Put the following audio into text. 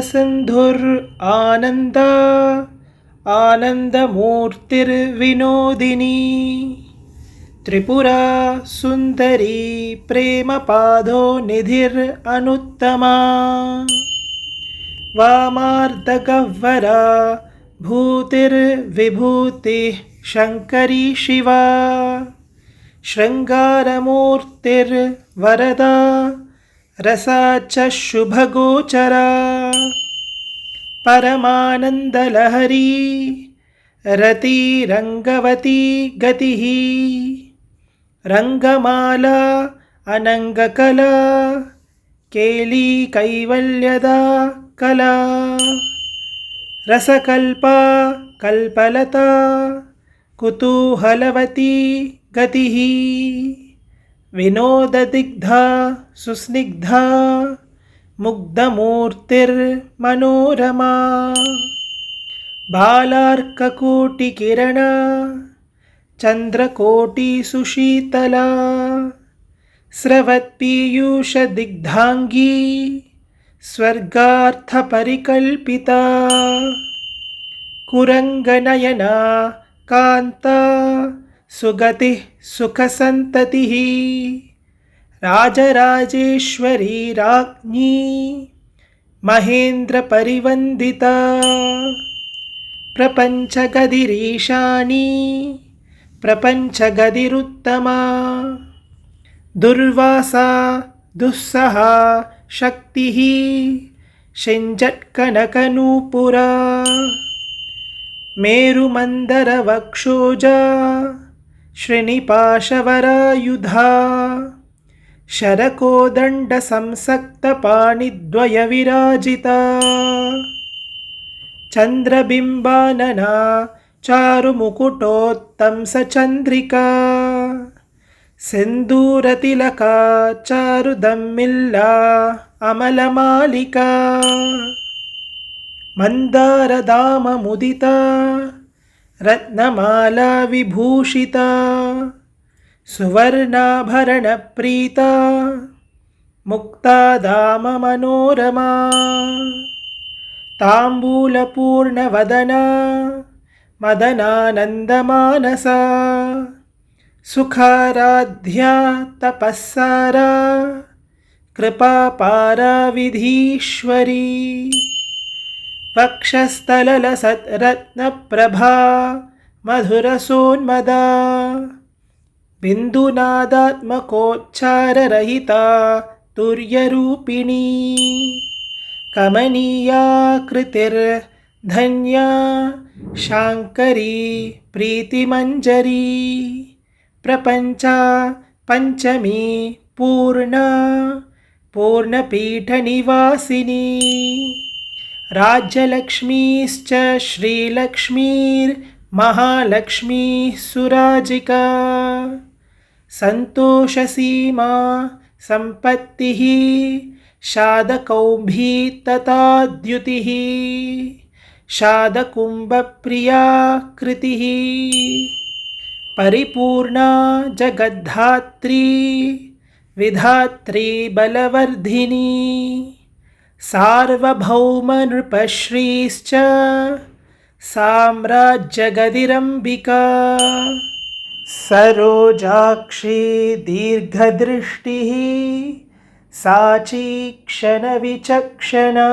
सिन्धुर् आनन्दा आनन्दमूर्तिर्विनोदिनी त्रिपुरा सुन्दरी प्रेमपादो निधिरनुत्तमा वामार्धगह्वरा भूतिर्विभूतिः शङ्करी शिवा शृङ्गारमूर्तिर्वरदा रसा च शुभगोचरा परमानन्दलहरी रतिरङ्गवती गतिः रङ्गमाला अनङ्गकला केलीकैवल्यदा कला रसकल्पा कल्पलता कुतूहलवती गतिः विनोददिग्धा सुस्निग्धा मुग्धमूर्तिर्मनोरमा बालार्ककोटिकिरणा चन्द्रकोटिसुशीतला स्रवत्पीयूषदिग्धाङ्गी स्वर्गार्थपरिकल्पिता कुरङ्गनयना कान्ता सुगतिः सुखसन्ततिः राजराजेश्वरी राज्ञी महेन्द्रपरिवन्दिता प्रपञ्चगदिरीशानी प्रपञ्चगदिरुत्तमा दुर्वासा दुस्सहा शक्तिः शिञ्जत्कनकनूपुरा मेरुमन्दरवक्षोजा श्रीनिपाशवरायुधा शरकोदण्डसंसक्तपाणिद्वयविराजिता चन्द्रबिम्बानना चारुमुकुटोत्तंसचन्द्रिका सिन्दूरतिलका चारुदम्मिल्ला अमलमालिका मन्दारदाममुदिता रत्नमाला विभूषिता सुवर्णाभरणप्रीता मुक्तादाममनोरमा ताम्बूलपूर्णवदना मदनानन्दमानसा सुखाराध्या तपःसारा कृपापारा विधीश्वरी वक्षस्थललसद्रत्नप्रभा मधुरसोन्मदा बिन्दुनादात्मकोच्चाररहिता तुर्यरूपिणी कमनीयाकृतिर्धन्या शाङ्करी प्रीतिमञ्जरी प्रपञ्चा पञ्चमी पूर्णा पूर्णपीठनिवासिनी राज्यलक्ष्मीश्च श्रीलक्ष्मीर्महालक्ष्मीः सुराजिका सन्तोषसीमा सम्पत्तिः शादकौम्भी तथा द्युतिः शादकुम्भप्रिया कृतिः परिपूर्णा जगद्धात्री विधात्री बलवर्धिनी सार्वभौमनृपश्रीश्च साम्राज्यगदिरम्बिका सरोजाक्षी दीर्घदृष्टिः साची क्षणविचक्षणा।